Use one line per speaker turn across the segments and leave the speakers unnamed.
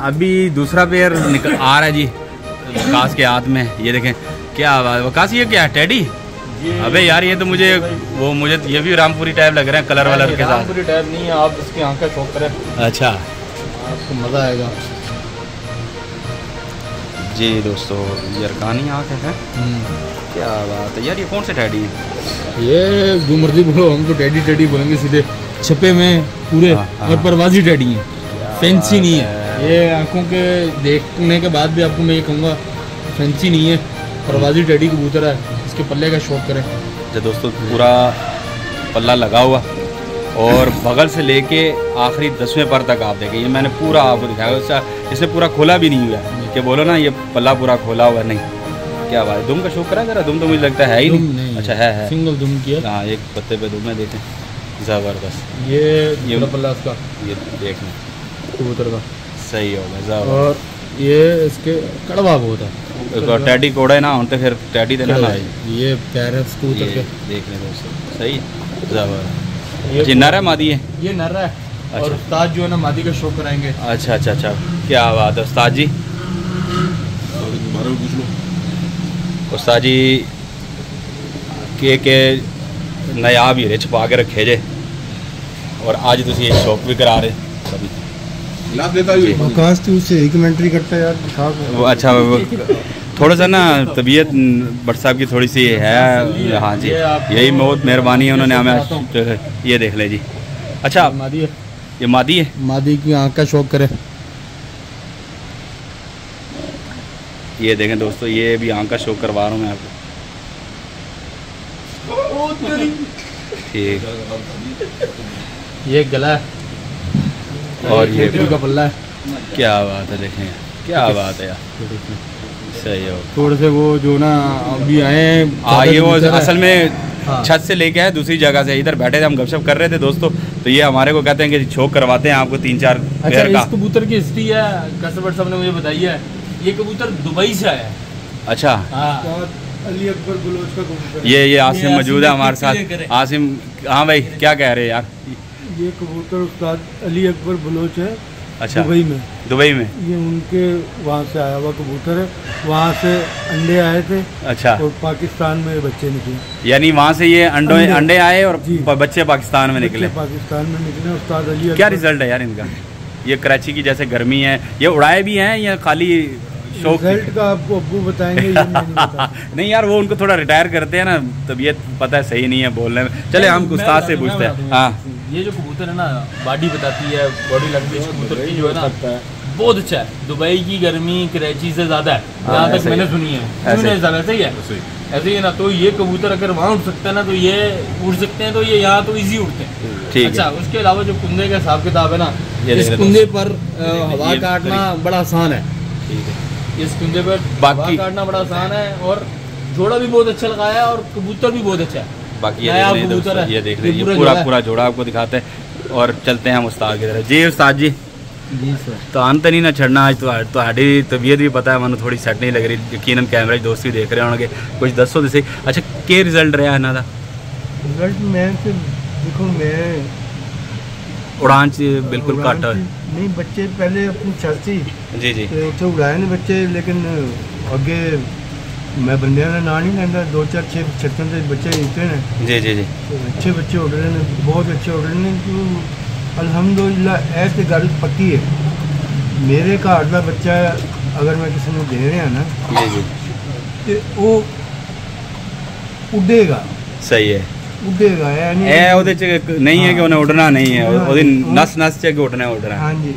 अभी दूसरा पेयर आ रहा है जी वकास के हाथ में। ये देखें क्या वकास, ये क्या है टेडी? अबे यार ये तो मुझे ये भी रामपुरी टाइप लग रहे हैं कलर वालर के साथ।
रामपुरी टाइप नहीं है, आप इसकी आँख का शौक करें।
अच्छा
आपको मज़ा आएगा
जी दोस्तों, यरकानी आँख है। क्या बात है यार, ये कौन से टेडी है?
ये जो मर्जी बोलो, हम तो टेडी टेडी बोलेंगे सीधे, छपे में पूरे और परवाजी टेडी हैं, फैंसी नहीं है। ये आंखों के देखने के बाद भी आपको मैं ये कहूँगा फैंसी नहीं है, परवाजी टेडी कबूतर है। इसके पल्ले का शौक करें।
जो दोस्तों पूरा पल्ला लगा हुआ और बगल से लेके आखिरी 10वें पर तक आप देखें, ये मैंने पूरा आपको दिखाया। इससे पूरा खोला भी नहीं हुआ है कि बोलो ना ये पल्ला पूरा खोला हुआ नहीं। क्या बात है, दुम का शौक करा जरा? दुम तो मुझे लगता है ही नहीं। अच्छा है
सिंगल दुम किया।
हाँ, एक पत्ते पे दुम है, देखें ज़बरदस्त।
ये पल्ला इसका, ये
देखना
कबूतर का
सही होगा ज़बरदस्त।
और ये इसके कड़वा बहुत है।
टैडी कोड़ा है ना, उन तो फिर टैडी देना ना।
ये पैर है कबूतर के,
देख लें दोस्तों, सही ज़बरदस्त। ये नर है मादी है? ये
नर है। और उस्ताद जो है ना मादी का शौक कराएंगे।
अच्छा अच्छा अच्छा, क्या बात है उस्ताद जी। उस्ताद जी के नायाब हीरे छुपा के रखे जे, और आज तुम ये शौक भी करा रहे कभी
से कमेंट्री करता है यार।
वो अच्छा थोड़ा सा ना तबीयत भट्ट साहब की थोड़ी सी है। हाँ जी, यही बहुत मेहरबानी है, उन्होंने हमें ये देख ले जी। अच्छा
मादी है,
ये मादी है।
मादी की आँख का शौक करे।
ये देखें दोस्तों, ये भी आँख का शौक करवा रहा हूँ मैं आपको। ठीक,
ये गला है
और ये
का पल्ला है।
क्या बात है, देखें क्या बात है यार, सही हो।
थोड़े से वो जो ना अभी आए
ये वो असल में छत से लेके आए दूसरी जगह से, इधर बैठे थे हम गपशप कर रहे थे दोस्तों, तो ये हमारे को कहते हैं कि शौक करवाते हैं आपको 3-4 पेयर का।
इस कबूतर की हिस्ट्री है, कसबर साहब ने मुझे बताई है। ये कबूतर दुबई से आया है।
अच्छा,
अली अकबर बलोच का कबूतर।
ये आसिम मौजूद है हमारे साथ। आसिम, हाँ भाई क्या कह रहे हैं यार?
ये कबूतर उस्ताद अली अकबर बलोच है।
अच्छा, दुबई में
ये उनके वहाँ से आया हुआ कबूतर है। वहाँ से अंडे आए थे।
अच्छा,
और पाकिस्तान में बच्चे निकले,
यानी वहाँ से ये अंडे आए और बच्चे पाकिस्तान में निकले।
उस्ताद अली।
क्या रिजल्ट है यार इनका? ये कराची की जैसे गर्मी है, ये उड़ाए भी हैं या खाली शौक?
रिजल्ट का आपको अब्बू बताएंगे। ये
नहीं यार, वो उनको थोड़ा रिटायर करते हैं ना, तबीयत पता है सही नहीं है बोलने में। चले हम उस्ताद से पूछते हैं। हाँ, ये जो कबूतर है ना, बॉडी बताती है, बॉडी लैंग्वेज कबूतर की जो है ना बहुत अच्छा है। दुबई की गर्मी कराची से ज़्यादा है, जहाँ तक मैंने सुनी है। ऐसे ही है, ऐसे ही है ना। तो ये कबूतर अगर वहाँ उड़ सकता है ना, तो ये उड़ सकते हैं, तो ये यहाँ तो इजी उड़ते हैं। ठीक। अच्छा, उसके अलावा जो कुंदे का हिसाब किताब है ना, इस कुंदे पर हवा काटना बड़ा आसान है। ठीक है, इस कुंदे पर हवा काटना बड़ा आसान है, और जोड़ा भी बहुत अच्छा लगाया है, और कबूतर भी बहुत अच्छा है। बाकी ये देख रहे हैं, पूरा जोड़ा आपको दिखाते हैं। और चलते हैं हम उस्ताद की तरफ। जी उस्ताद जी।
जी सर।
तो अंत नहीं ना छड़ना, आज तो हमारी तबीयत भी पता है, मैंने थोड़ी सेट नहीं लग रही। यकीनन कैमरे दोस्त भी देख रहे होंगे, कुछ दसो दसे। अच्छा, के रिजल्ट रहा इन्हों का?
रिजल्ट मैं देखो, मैं
उड़ान बिल्कुल घट
नहीं, बच्चे पहले अपनी छत सी
जी
उत्थे उड़ाए ने बच्चे, लेकिन अगे मैं बंदे ने ना नहीं लेंदा। 2-4-6 छत्तों से बच्चे निकले ने। जी अच्छे बच्चे उड़ रहे हैं, बहुत अच्छे उड़ रहे हैं। अल्हम्दुलिल्लाह ऐसी गल पक्की है, मेरे घर का बच्चा अगर मैं किसी को दे रहा ना तो वो उड़ेगा।
सही है,
उड़ेगा।
नहीं है कि उन्हें उड़ना नहीं है, नस नस च उड़ना उड़ना। हाँ जी,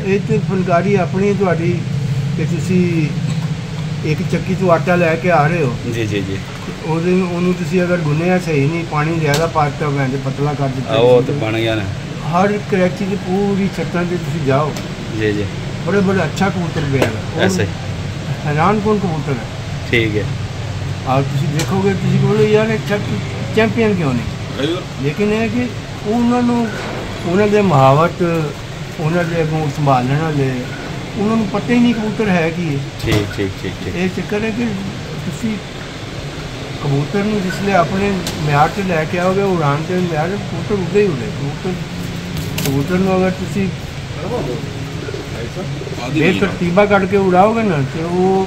ये फनकारी अपनी तुहाडी कि तुसी एक चक्की तो आटा लैके आ रहे हो। जी ਉਹਨੂੰ ਤੁਸੀਂ अगर गुन्निया सही नहीं, पानी ज़्यादा पाता मैं पतला कर दिता,
वो तो बन गया ना।
हर कराची की पूरी छत्तां से तुसी जाओ। जी बड़े अच्छा कबूतर गया है, ऐसे हैरान कौन कबूतर है। ठीक है, आप तुसी देखोगे, तुसी बोलो यार चैंपियन क्यों नहीं, लेकिन है कि उन्होंने महावत उन्होंने संभालने वाले उन्होंने पता ही नहीं कबूतर है कि। ठीक ये चक्कर है कि तुसी कबूतर में जिसले अपने म्यार से लैके आओगे उड़ान से म्यार, कबूतर उड़े ही उड़े। कबूतर में अगर तुसी एक तरतीबा काट के उड़ाओगे ना तो वो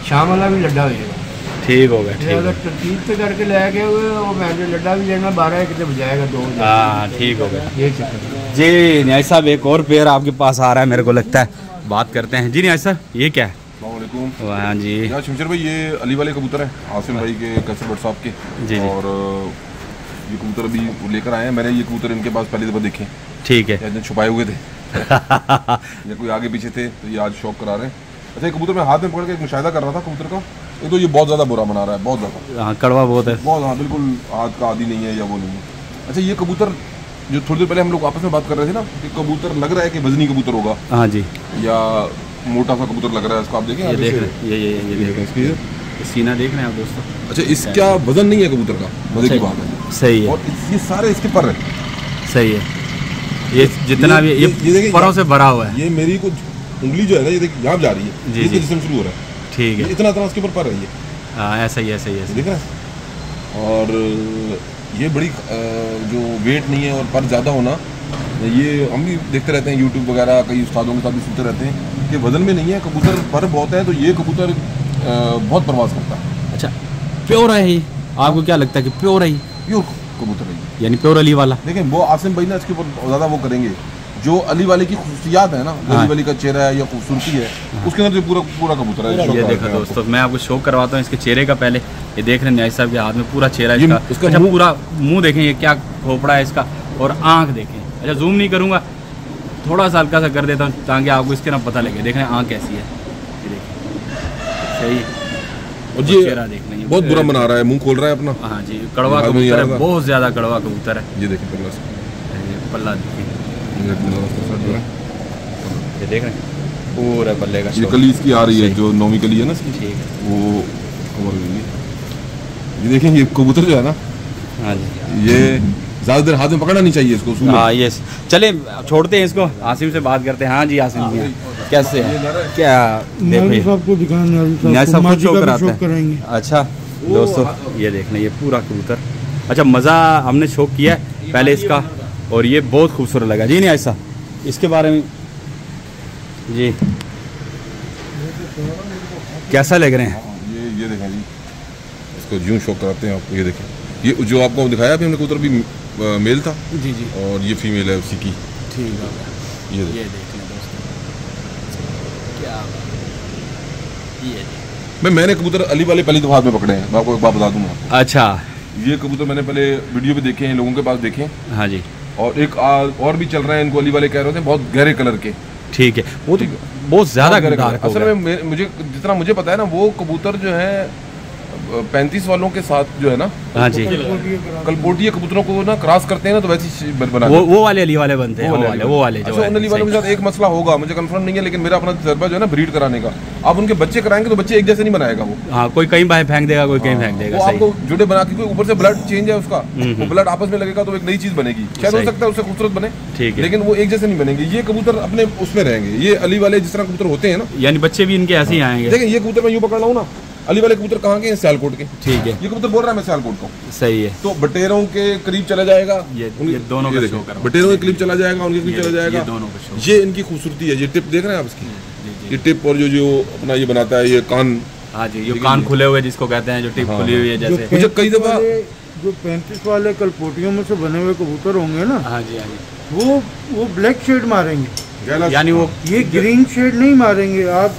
शाम वाला भी लड्डा हो जाएगा।
ठीक हो गया, ठीक
अगर तरतीब से करके ले गए वो मैंने लड्डा भी लेना 12 कितने बजाएगा 2।
हाँ ठीक हो गया।
ये चक्कर
जी न्याय साहब, एक और पेयर आपके पास आ रहा है मेरे को लगता है, बात करते हैं। जी न्याय साहब ये क्या है? हाँ जी
शमशेर भाई, ये अली वाले कबूतर हैं आसिम भाई के कैसर बट साहब के
जी।
और ये कबूतर अभी लेकर आए हैं। मैंने ये कबूतर इनके पास पहली दफ़ा देखे।
ठीक है।
या छुपाए हुए थे या कोई आगे पीछे थे, तो ये आज शौक करा रहे हैं। अच्छा, ये कबूतर मैं हाथ में पकड़ के एक मुशाहिदा कर रहा था कबूतर का। एक तो ये बहुत ज़्यादा बुरा बना रहा है, बहुत ज़्यादा।
हाँ कड़वा बहुत है,
बहुत। हाँ बिल्कुल हाथ का आदि नहीं है या वो नहीं है। अच्छा, ये कबूतर जो थोड़ी देर पहले हम लोग आपस में बात कर रहे थे ना कि कबूतर लग रहा है कि वजनी कबूतर होगा।
हाँ जी।
या मोटा सा कबूतर लग रहा है, इसको आप देखें।
ये देख रहे हैं, ये देख रहे हैं, सीना देख रहे हैं आप दोस्तों।
अच्छा, इसका वजन नहीं है कबूतर का, मजे की बात है।
सही है।
और ये सारे इसके पर है।
सही है। ये जितना भी ये परों से भरा हुआ है।
ये मेरी कुछ उंगली जो है ना, ये देख यहाँ जा रही है,
जी जी,
जिसम शुरू हो रहा है।
ठीक है।
इतना इतना इसके ऊपर पर है ये।
हाँ ऐसा ही, ऐसा ही, ऐसा
देख रहे हैं। और ये बड़ी जो वेट नहीं है और पर ज़्यादा होना, ये हम भी देखते रहते हैं यूट्यूब वगैरह, कई उस्तादों के साथ भी सुनते रहते हैं कि वजन में नहीं है कबूतर, पर बहुत है। तो ये कबूतर बहुत परवाज करता है।
अच्छा, प्योर है ये? आपको क्या लगता है कि प्योर है?
प्योर कबूतर है,
यानी प्योर अली वाला।
देखिए वो आसिम भाई ना इसके ऊपर ज़्यादा वो करेंगे, जो अली वाले की खूबसूरतियात है ना, अली वाले का चेहरा है या खूबसूरती है, उसके अंदर जो पूरा पूरा कबूतर है।
ये देखो दोस्तों, मैं आपको शो करवाता हूँ इसके चेहरे का। पहले ये देख रहे हैं न्याय साहब के हाथ में पूरा चेहरा इसका। अच्छा, पूरा मुंह देखें, ये क्या खोपड़ा है इसका, और आँख देखें। अच्छा जूम नहीं करूँगा, थोड़ा सा हल्का सा कर देता हूँ ताकि आपको इसके ना पता लगे। देख रहे हैं आँख कैसी है, ये देखिए सही।
और ये चेहरा देख लेंगे, बहुत बुरा बना रहा है, मुंह खोल रहा है अपना।
हाँ जी, कड़वा कबूतर है, बहुत ज़्यादा कड़वा कबूतर है।
ये देखिए
पल्ला देखिए, ये देख रहे हैं पूरा पल्ले का।
ये कली इसकी आ रही है, जो 9वीं कली है ना इसकी,
ठीक है,
वो कवर हुई है। ये देखें, ये कबूतर जो है ना,
हाँ जी,
ये ज़्यादा देर हाथ में पकड़ना नहीं चाहिए इसको।
हाँ ये चले छोड़ते हैं इसको, आसिम से बात करते हैं। हाँ जी आसिम जी, कैसे है? क्या देखो
सबको दिखाना,
न्याय साहब को शो कराते हैं। अच्छा दोस्तों ये देखना, ये पूरा कबूतर। अच्छा मज़ा हमने शो किया है पहले इसका, और ये बहुत खूबसूरत लगा जी। न्याय साहब इसके बारे में जी कैसा लग रहे हैं?
ये देखें जी, इसको यूं शो कराते हैं आपको। ये देखें, ये जो आपको दिखाया अभी हमने कबूतर भी मेल था
जी जी,
और ये फीमेल है उसी की।
ठीक है,
ये
देख लें दोस्तों, क्या ये
मैंने कबूतर अली वाले पहली दफा हाथ में पकड़े हैं, मैं आपको एक बात बता दूंगा।
अच्छा,
ये कबूतर मैंने पहले वीडियो पे देखे हैं, लोगों के पास देखे हैं।
हाँ जी,
और एक और भी चल रहे हैं, इनको अली वाले कह रहे थे, बहुत गहरे कलर के।
ठीक है, वो तो बहुत ज़्यादा डार्क।
असल में मुझे जितना मुझे पता है ना, वो कबूतर जो है 35 वालों के साथ जो है ना,
हाँ जी,
कलपोटिया कबूतरों को ना क्रॉस करते हैं ना, तो वैसी बना
वो वाले अली वाले बनते हैं, वो वाले
जो अली वालों के साथ एक मसला होगा, मुझे कंफर्म नहीं है, लेकिन मेरा अपना तजर्बा जो है ना ब्रीड कराने का, आप उनके बच्चे कराएंगे तो बच्चे एक जैसे नहीं बनाएगा वो।
हाँ, कोई कहीं बाहर फेंक देगा, कोई कहीं फेंक देगा।
वो आपको जुड़े बना के, ऊपर से ब्लड चेंज है उसका, वो ब्लड आपस में लगेगा तो एक नई चीज बनेगी। शायद हो सकता है उससे खूबसूरत बने, ठीक है, लेकिन वो एक जैसे नहीं बनेंगे। ये कबूतर अपने उसमें रहेंगे, ये अली वाले जिस तरह कबूतर होते हैं ना, यानी बच्चे भी इनके ऐसे ही आएंगे। देखिए ये कबूतर मैं यूं पकड़ रहा हूँ ना, अली वाले कबूतर कहाँ के हैं? सियालकोट के। ठीक है, ये कबूतर बोल रहा है मैं सियालकोट का। सही है, तो बटेरों के करीब चला जाएगा, ये दोनों का शो करो, बटेरों के करीब चला जाएगा, उनके करीब चला जाएगा, दोनों का शो। ये इनकी खूबसूरती है, ये टिप देख रहे हैं आप इसकी, ये टिप, और जो अपना ये बनाता है ये कान। हाँ जी, ये कान खुले हुए जिसको कहते हैं, जो टिप खुली हुई है जैसे। मुझे कई दफा
जो 35 वाले कलपोटियों में से बने हुए कबूतर होंगे ना,
हाँ जी, हाँ जी,
वो ब्लैक शेड मारेंगे,
यानी वो
ये ग्रीन शेड नहीं मारेंगे। आप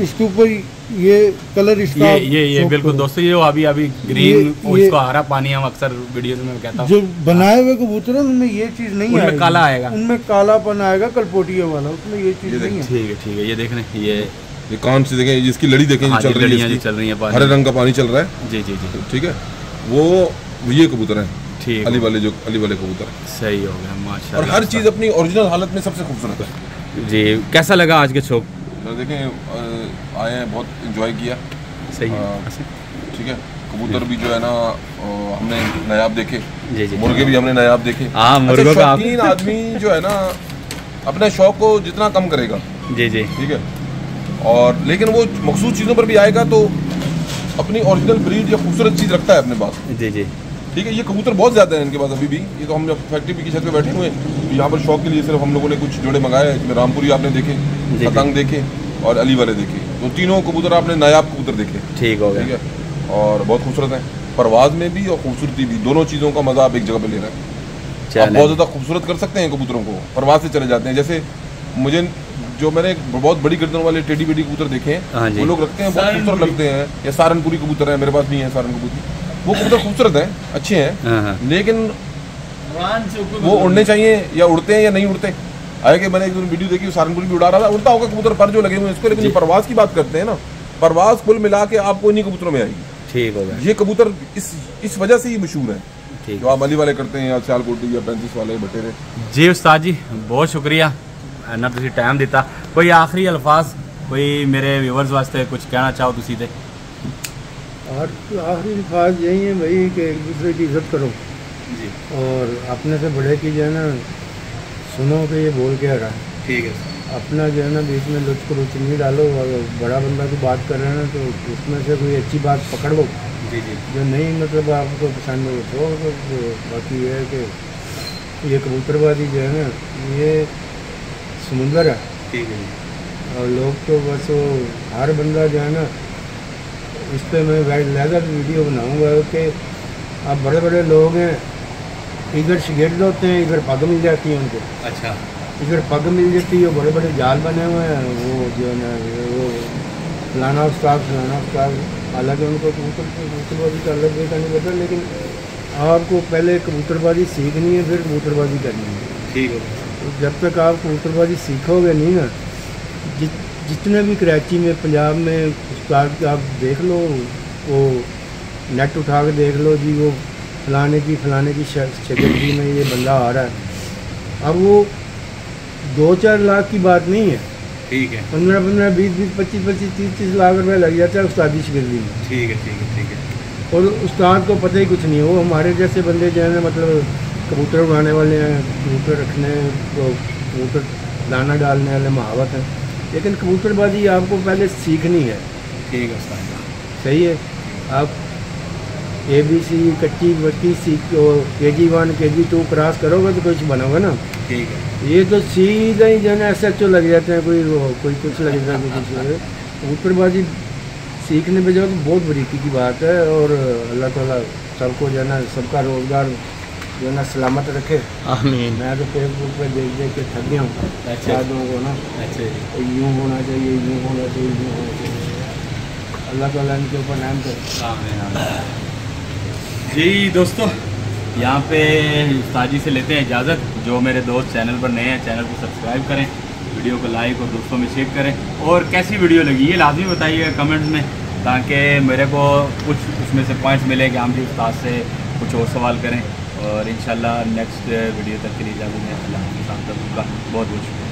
इसके ऊपर ये कलर इसका
ये बिल्कुल दोस्तों, ये अभी ग्रीन इसको हरा पानी हम अक्सर वीडियो में कहता हूं,
जो बनाए हुए कबूतर है उनमें ये चीज नहीं है,
उनमें काला आएगा,
उनमें कालापन आएगा कलपोटिया वाला, उसमें ये चीज नहीं है।
ठीक है, ठीक है, ये देख रहे हैं,
ये कान से देखें, जिसकी लड़ी देखें चल रही है, हरे रंग का पानी चल रहा है। जी जी जी, ठीक है, वो ये कबूतर है, ठीक, अली वाले कबूतर। सही हो गया, माशाल्लाह। और हर चीज अपनी ओरिजिनल हालत में सबसे खूबसूरत है जी। कैसा लगा आज के शो? देखें आए हैं, बहुत एंजॉय किया। सही है, ठीक है, कबूतर भी जो है ना हमने नायाब देखे, जी जी, मुर्गे भी हमने नायाब देखे। हाँ, मुर्गों का शौकीन आदमी जो है ना अपने शौक को जितना कम करेगा, जी जी, ठीक है, और लेकिन वो मखसूस चीज़ों पर भी आएगा तो अपनी ओरिजिनल ब्रीड या खूबसूरत चीज़ रखता है अपने पास, जी जी, ठीक है। ये कबूतर बहुत ज़्यादा है इनके पास अभी भी। ये तो हम जब फैक्ट्री की छत पे बैठे हुए हैं, यहाँ पर शौक के लिए सिर्फ हम लोगों ने कुछ जोड़े मंगाए हैं। इसमें रामपुरी आपने देखे, पतंग देखे और अली वाले देखे। तो तीनों कबूतर आपने नायाब कबूतर देखे।
ठीक हो गया।
ठीक है। और बहुत खूबसूरत है, परवाज में भी और खूबसूरती भी, दोनों चीज़ों का मज़ा आप एक जगह पे ले रहे हैं। आप बहुत ज़्यादा खूबसूरत कर सकते हैं कबूतरों को, परवाज से चले जाते हैं। जैसे मुझे जो मैंने बहुत बड़ी गर्दन वाले टेडी बेडी कबूतर देखे हैं, वो लोग रखते हैं, बहुत खूबसूरत लगते हैं। या सारनपुरी कबूतर है, मेरे पास नहीं है सारन कबूतर, वो कबूतर खूबसूरत हैं, अच्छे हैं, लेकिन वो उड़ने चाहिए या उड़ते हैं या नहीं उड़ते। आगे मैंने एक वीडियो देखी, सारनपुरी भी उड़ा रहा था, उड़ता होगा कबूतर पर जो लगे हुए हैं इसको, लेकिन परवाज की बात करते हैं ना, परवाज कुल मिला के आपको इन्हीं कबूतरों में आएगी। ठीक हो गया। ये कबूतर इस वजह से ही मशहूर है, जो आप अली वाले करते हैं या सियालकोटी या 35 वाले बटेरे।
जी उस्ताद जी, बहुत शुक्रिया ना तुसी टाइम दिता। कोई आखिरी अल्फाज कोई मेरे व्यूअर्स वास्ते कुछ कहना चाहो तुसी ते?
और आखिरी अल्फाज यही है भाई कि एक दूसरे की इज्जत करो जी, और अपने से बड़े की जो है ना सुनो कि ये बोल के आ रहा है। ठीक है। अपना जो है ना बीच में लुच को रुच नहीं डालो, और बड़ा बंदा की बात कर रहे हैं ना तो उसमें से कोई अच्छी बात पकड़ लो जी जी, जो नहीं मतलब आपको पसंद हो तो बाकी ये है कि ये कबूतरबाजी जो है ना ये समुंदर है। ठीक है। और लोग तो बस वो हर बंदा जो है ना, इस पर मैं लहजा वीडियो बनाऊंगा कि अब बड़े बड़े लोग हैं, इधर शिगिर्द होते हैं, इधर पग मिल जाती है उनको। अच्छा। इधर पग मिल जाती है, बड़े बड़े जाल बने हुए हैं, वो जो है ना वो फलाना उस्ताद, हालांकि उनको कबूतरबाजी का अलग का नहीं पता, लेकिन आपको पहले कबूतरबाजी सीखनी है, फिर कबूतरबाजी करनी है। ठीक है। तो जब तक आप कबूतरबाजी सीखोगे नहीं ना, जितने भी कराची में, पंजाब में उस्ताद आप देख लो, वो नेट उठा के देख लो जी, वो फलाने की शगर्दी में ये बंदा आ रहा है। अब वो 2-4 लाख की बात नहीं है। ठीक है। 15-15, 20-20, 25-25, 30-30 लाख रुपए लग जाता है उस्तादी शिगिर्दी में। ठीक है, ठीक है, ठीक है। और उस्ताद को पता ही कुछ नहीं है, वो हमारे जैसे बंदे जो है ना, मतलब कबूतर उड़ाने वाले हैं, कबूतर रखने, कबूतर दाना डालने वाले महावत हैं, लेकिन कबूतरबाजी आपको पहले सीखनी है। ठीक है उस्ताद, सही है। आप ABC कच्ची बच्ची सीख, KG1 KG2 क्रॉस करोगे तो कुछ बनोगे ना। ठीक है। ये तो सीधा ही जो है SHO लग जाते हैं, कोई कुछ लग जाता है, कुछ कबूतरबाजी सीखने पे जो तो बहुत बरीकी की बात है। और अल्लाह ताला सबको जो है ना, सबका रोज़गार जो है ना सलामत रखे। आमीन। मैं तो फेसबुक पे देख के थक गया हूँ। अच्छा। को ना यूँ होना चाहिए, यूँ होना चाहिए, यूँ होना चाहिए। अल्लाह ताला इनके ऊपर नाम करे। आमीन।
जी दोस्तों, यहाँ पे उस्तादी से लेते हैं इजाज़त। जो मेरे दोस्त चैनल पर नए हैं, चैनल को सब्सक्राइब करें, वीडियो को लाइक और दोस्तों में शेयर करें, और कैसी वीडियो लगी ये लाजमी बताइएगा कमेंट्स में, ताकि मेरे को कुछ उसमें से पॉइंट्स मिले कि हम भी उस्ताद से कुछ और सवाल करें। और इंशाल्लाह नेक्स्ट वीडियो तक के लिए इजाज़त दें। अल्लाह के साथ बहुत बहुत शुक्रिया।